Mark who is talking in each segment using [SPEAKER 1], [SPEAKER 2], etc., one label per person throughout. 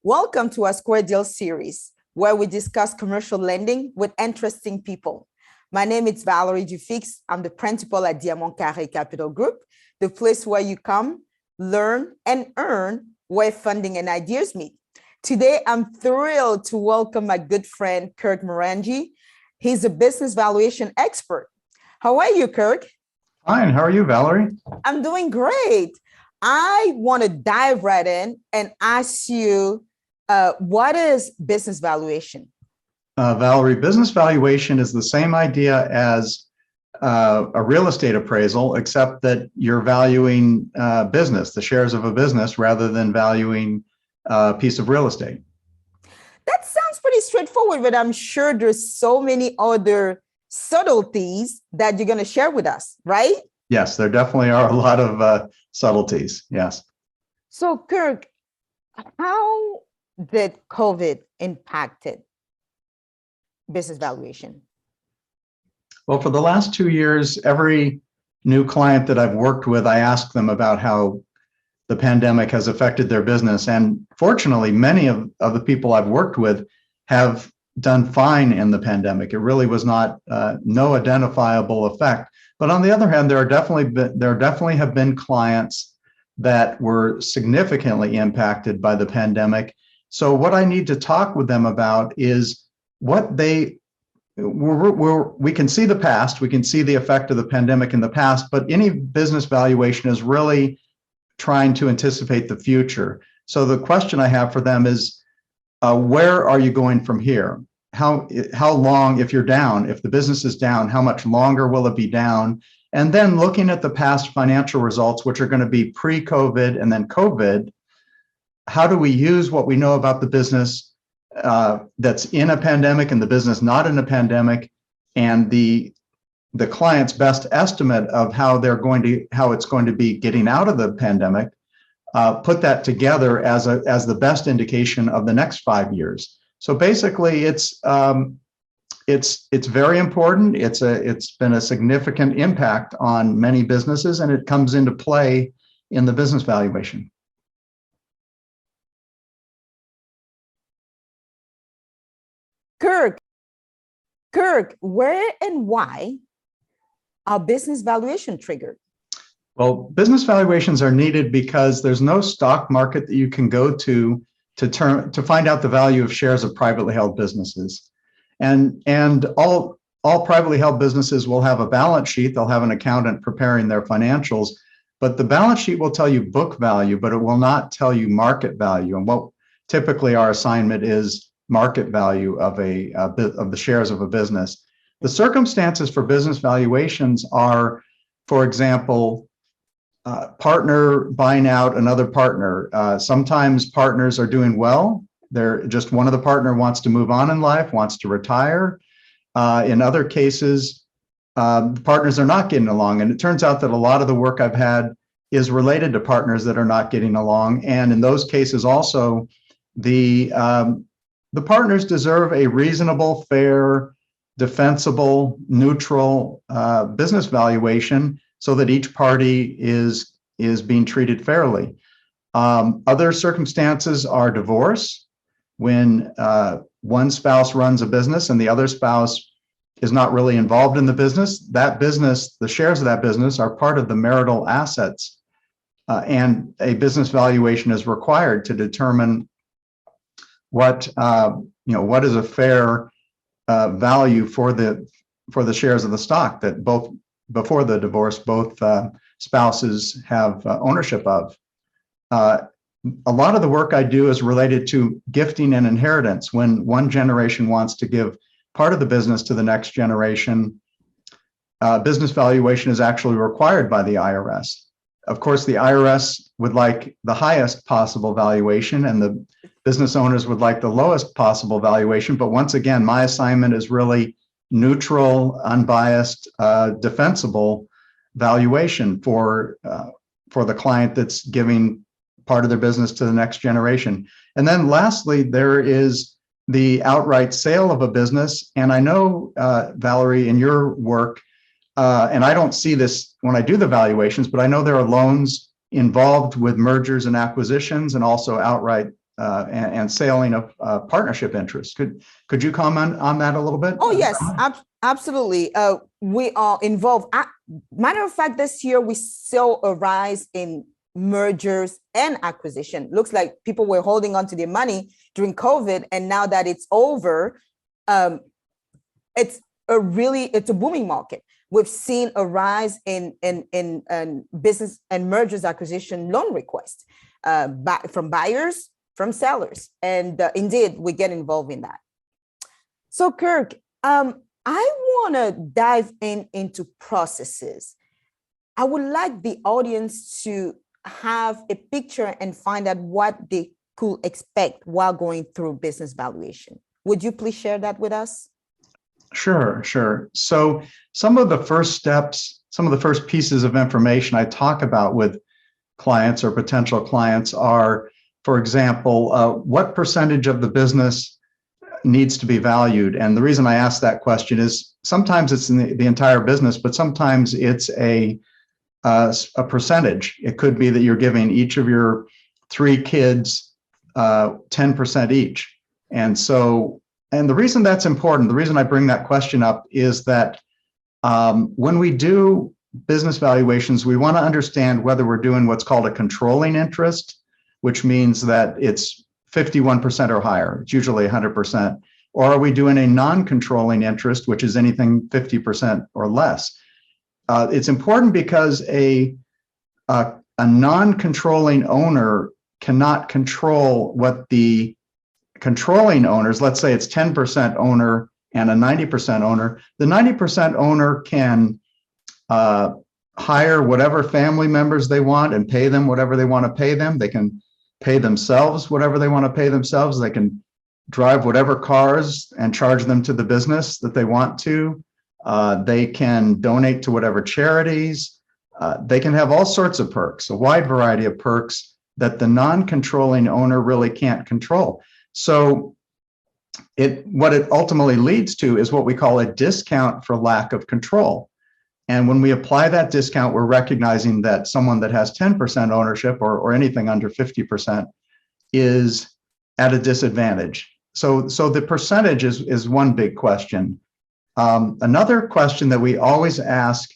[SPEAKER 1] Welcome to our Square Deal series, where we discuss commercial lending with interesting people. My name is Valerie Dufix. I'm the principal at Diamond Carré Capital Group, the place where you come, learn, and earn, where funding and ideas meet. Today, I'm thrilled to welcome my good friend, Kirk Marangi. He's a business valuation expert. How are you, Kirk?
[SPEAKER 2] Fine. How are you, Valerie?
[SPEAKER 1] I'm doing great. I want to dive right in and ask you, what is business valuation?
[SPEAKER 2] Valerie, business valuation is the same idea as a real estate appraisal, except that you're valuing business, the shares of a business, rather than valuing a piece of real estate.
[SPEAKER 1] That sounds pretty straightforward, but I'm sure there's so many other subtleties that you're going to share with us, right?
[SPEAKER 2] Yes, there definitely are a lot of subtleties. Yes.
[SPEAKER 1] So, Kirk, how did COVID impacted business valuation?
[SPEAKER 2] Well, for the last 2 years, every new client that I've worked with, I ask them about how the pandemic has affected their business. And fortunately, many of the people I've worked with have done fine in the pandemic. It really was not no identifiable effect. But on the other hand, there definitely have been clients that were significantly impacted by the pandemic. So what I need to talk with them about is what we can see the past, we can see the effect of the pandemic in the past, but any business valuation is really trying to anticipate the future. So the question I have for them is, where are you going from here? How long, if you're down, if the business is down, how much longer will it be down? And then looking at the past financial results, which are going to be pre-COVID and then COVID, how do we use what we know about the business that's in a pandemic and the business not in a pandemic, and the client's best estimate of how it's going to be getting out of the pandemic, put that together as the best indication of the next 5 years. So basically, it's very important. It's been a significant impact on many businesses, and it comes into play in the business valuation.
[SPEAKER 1] Kirk, where and why are business valuation triggered?
[SPEAKER 2] Well, business valuations are needed because there's no stock market that you can go to find out the value of shares of privately held businesses. And all privately held businesses will have a balance sheet. They'll have an accountant preparing their financials, but the balance sheet will tell you book value, but it will not tell you market value. And what typically our assignment is market value of the shares of a business. The circumstances for business valuations are, for example, partner buying out another partner. Sometimes partners are doing well. They're just one of the partner wants to move on in life, wants to retire. In other cases, the partners are not getting along. And it turns out that a lot of the work I've had is related to partners that are not getting along. And in those cases also, the partners deserve a reasonable, fair, defensible, neutral business valuation so that each party is being treated fairly. Other circumstances are divorce, when one spouse runs a business and the other spouse is not really involved in the business. That business, the shares of that business are part of the marital assets, and a business valuation is required to determine what is a fair value for the shares of the stock that both before the divorce both spouses have ownership of. A lot of the work I do is related to gifting and inheritance. When one generation wants to give part of the business to the next generation, business valuation is actually required by the IRS. Of course, the IRS would like the highest possible valuation, and the business owners would like the lowest possible valuation. But once again, my assignment is really neutral, unbiased, defensible valuation for the client that's giving part of their business to the next generation. And then lastly, there is the outright sale of a business. And I know, Valerie, in your work, and I don't see this when I do the valuations, but I know there are loans involved with mergers and acquisitions and also outright and selling of partnership interests. Could you comment on that a little bit?
[SPEAKER 1] Oh, yes, absolutely. We are involved. Matter of fact, this year we saw a rise in mergers and acquisition. Looks like people were holding on to their money during COVID, and now that it's over, it's a booming market. We've seen a rise in business and mergers acquisition loan requests from buyers, from sellers, and indeed we get involved in that. So Kirk, I want to dive into processes. I would like the audience to have a picture and find out what they could expect while going through business valuation. Would you please share that with us?
[SPEAKER 2] Sure. So some of the first steps, some of the first pieces of information I talk about with clients or potential clients are, for example, what percentage of the business needs to be valued? And the reason I ask that question is sometimes it's in the entire business, but sometimes it's a percentage. It could be that you're giving each of your 3 kids 10% each. And the reason that's important, the reason I bring that question up is that when we do business valuations, we want to understand whether we're doing what's called a controlling interest, which means that it's 51% or higher. It's usually 100%. Or are we doing a non-controlling interest, which is anything 50% or less? It's important because a non-controlling owner cannot control what the controlling owners, let's say it's 10% owner and a 90% owner, the 90% owner can hire whatever family members they want and pay them whatever they want to pay them. They can pay themselves whatever they want to pay themselves. They can drive whatever cars and charge them to the business that they want to. They can donate to whatever charities. They can have all sorts of perks, a wide variety of perks that the non-controlling owner really can't control. So what it ultimately leads to is what we call a discount for lack of control. And when we apply that discount, we're recognizing that someone that has 10% ownership or anything under 50% is at a disadvantage. So the percentage is one big question. Another question that we always ask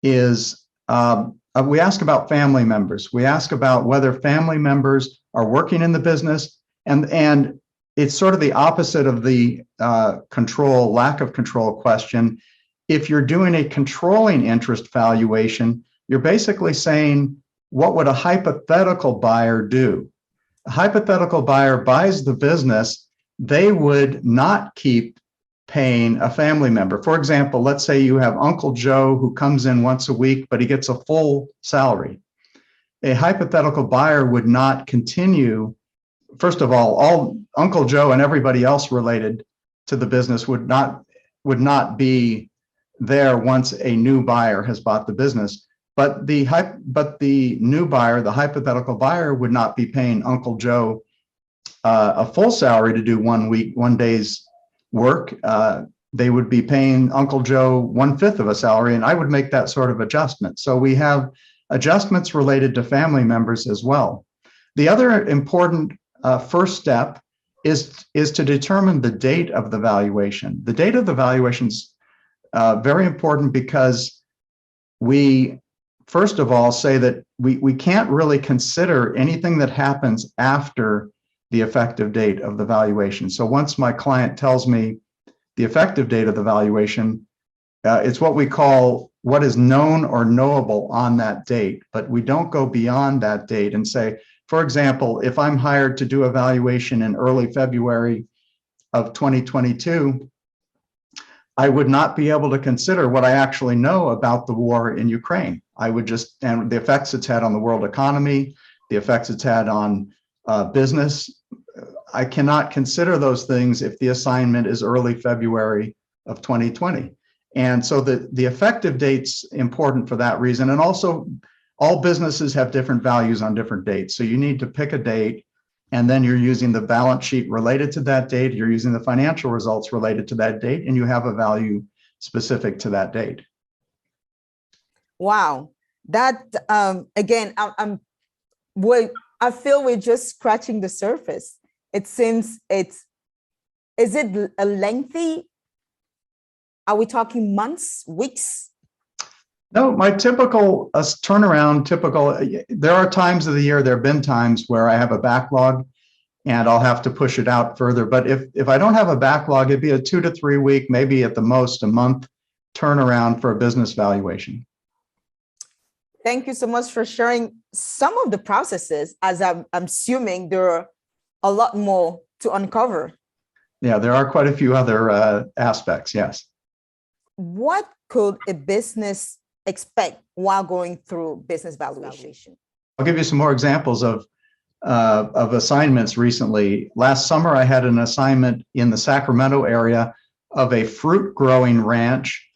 [SPEAKER 2] is, we ask about family members. We ask about whether family members are working in the business, and it's sort of the opposite of the lack of control question. If you're doing a controlling interest valuation, you're basically saying, what would a hypothetical buyer do? A hypothetical buyer buys the business. They would not keep paying a family member. For example, let's say you have Uncle Joe who comes in once a week, but he gets a full salary. A hypothetical buyer would not continue. First of all Uncle Joe and everybody else related to the business would not be there once a new buyer has bought the business. But the new buyer, the hypothetical buyer, would not be paying Uncle Joe a full salary to do 1 day's work. They would be paying Uncle Joe 1/5 of a salary, and I would make that sort of adjustment. So we have adjustments related to family members as well. The other important first step is to determine the date of the valuation. The date of the valuation is very important because we, first of all, say that we can't really consider anything that happens after the effective date of the valuation. So once my client tells me the effective date of the valuation, it's what we call what is known or knowable on that date, but we don't go beyond that date and say, for example, if I'm hired to do a valuation in early February of 2022, I would not be able to consider what I actually know about the war in Ukraine. I would just, and the effects it's had on the world economy, the effects it's had on business. I cannot consider those things if the assignment is early February of 2020. And so the effective date's important for that reason. And also, all businesses have different values on different dates. So you need to pick a date, and then you're using the balance sheet related to that date. You're using the financial results related to that date, and you have a value specific to that date.
[SPEAKER 1] Wow. That, again, I feel we're just scratching the surface. It seems is it a lengthy? Are we talking months, weeks?
[SPEAKER 2] No, my typical turnaround, there are times of the year, there have been times where I have a backlog and I'll have to push it out further. But if I don't have a backlog, it'd be a 2 to 3 week, maybe at the most a month turnaround for a business valuation.
[SPEAKER 1] Thank you so much for sharing some of the processes, as I'm assuming there are a lot more to uncover.
[SPEAKER 2] Yeah, there are quite a few other aspects, yes.
[SPEAKER 1] What could a business expect while going through business valuation?
[SPEAKER 2] I'll give you some more examples of assignments recently. Last summer, I had an assignment in the Sacramento area of a fruit growing ranch.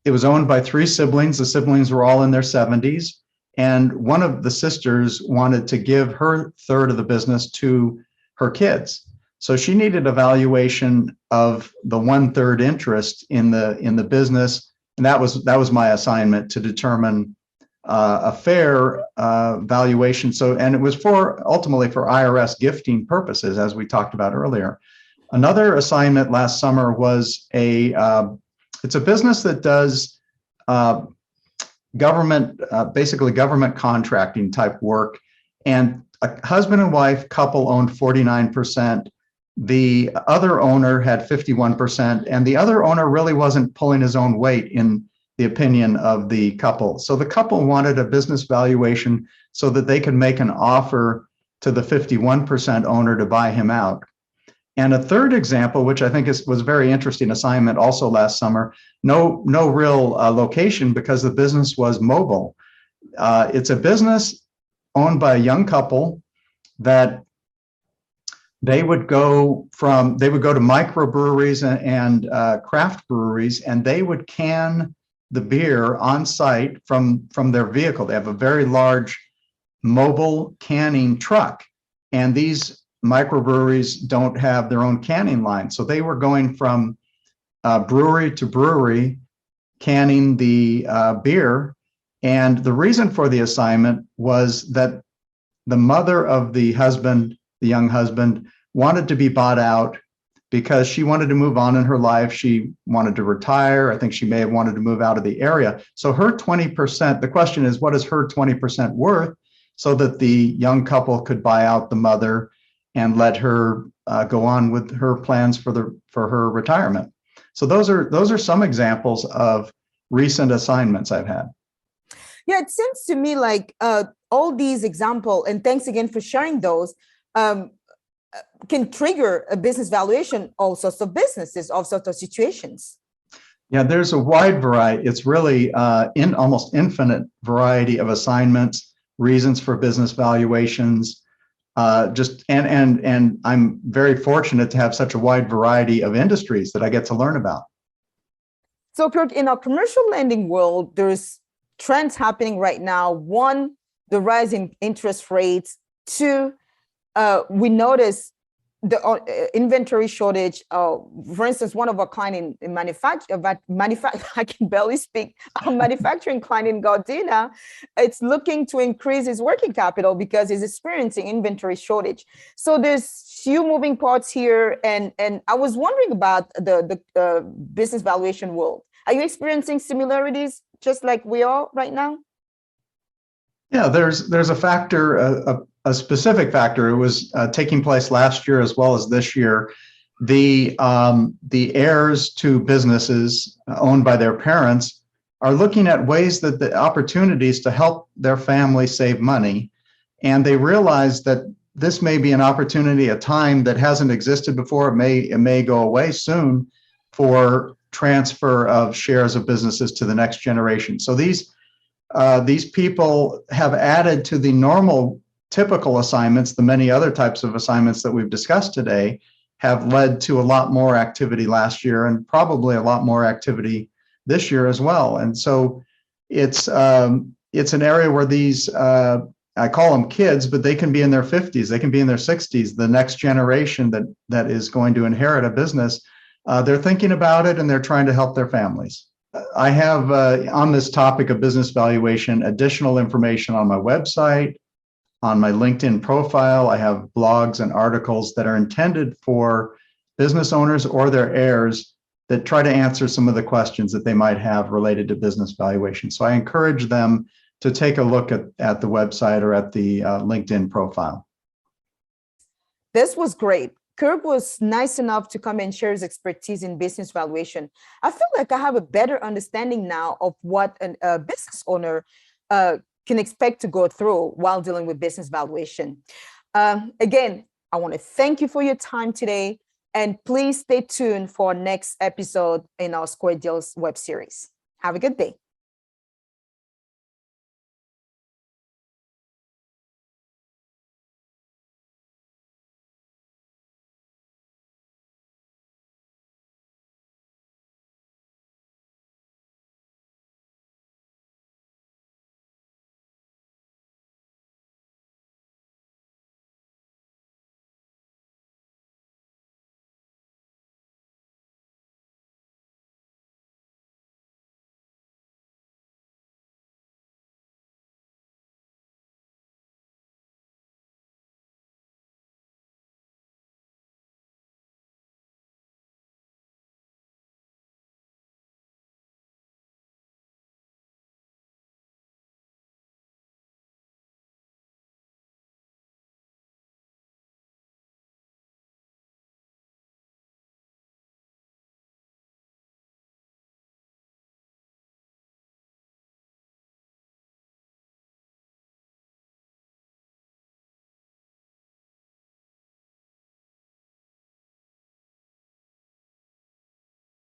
[SPEAKER 2] It was owned by 3 siblings. The siblings were all in their 70s. And one of the sisters wanted to give her third of the business to her kids. So she needed a valuation of the 1/3 interest in the business. And that was my assignment, to determine a fair valuation. So, and it was ultimately for IRS gifting purposes, as we talked about earlier. Another assignment last summer was it's a business that does basically government contracting type work. And a husband and wife couple owned 49%. The other owner had 51%, and the other owner really wasn't pulling his own weight in the opinion of the couple. So the couple wanted a business valuation so that they could make an offer to the 51% owner to buy him out. And a third example, which I think was a very interesting assignment also last summer, no real location because the business was mobile. It's a business owned by a young couple that they would go to microbreweries and craft breweries, and they would can the beer on site from their vehicle. They have a very large mobile canning truck, and these microbreweries don't have their own canning line. So they were going from brewery to brewery canning the beer. And the reason for the assignment was that the mother of the husband, the young husband, wanted to be bought out because she wanted to move on in her life. She wanted to retire. I think she may have wanted to move out of the area. So her 20%, the question is, what is her 20% worth, so that the young couple could buy out the mother and let her go on with her plans for her retirement. So those are some examples of recent assignments I've had.
[SPEAKER 1] Yeah, it seems to me like all these examples, and thanks again for sharing those, can trigger a business valuation, all sorts of businesses, all sorts of situations.
[SPEAKER 2] Yeah, there's a wide variety. It's really in almost infinite variety of assignments, reasons for business valuations. And I'm very fortunate to have such a wide variety of industries that I get to learn about.
[SPEAKER 1] So, Kirk, in our commercial lending world, there's trends happening right now. One, the rise in interest rates. Two, we notice the inventory shortage. For instance, one of our clients in manufacturing, I can barely speak, a manufacturing client in Gardena, it's looking to increase his working capital because he's experiencing inventory shortage. So there's few moving parts here. And I was wondering about the business valuation world. Are you experiencing similarities just like we are right now?
[SPEAKER 2] Yeah, there's a factor, a specific factor. It was taking place last year as well as this year. The heirs to businesses owned by their parents are looking at ways that the opportunities to help their family save money, and they realize that this may be an opportunity, a time that hasn't existed before. It may go away soon for transfer of shares of businesses to the next generation. So these people have added to the normal typical assignments. The many other types of assignments that we've discussed today have led to a lot more activity last year, and probably a lot more activity this year as well. And so it's an area where these, I call them kids, but they can be in their 50s, they can be in their 60s, the next generation that is going to inherit a business. They're thinking about it, and they're trying to help their families. I have, on this topic of business valuation, additional information on my website. on my LinkedIn profile. I have blogs and articles that are intended for business owners or their heirs that try to answer some of the questions that they might have related to business valuation. So I encourage them to take a look at the website or at the LinkedIn profile.
[SPEAKER 1] This was great. Kirk was nice enough to come and share his expertise in business valuation. I feel like I have a better understanding now of what a business owner can expect to go through while dealing with business valuation. Again, I want to thank you for your time today, and please stay tuned for our next episode in our Square Deals web series. Have a good day.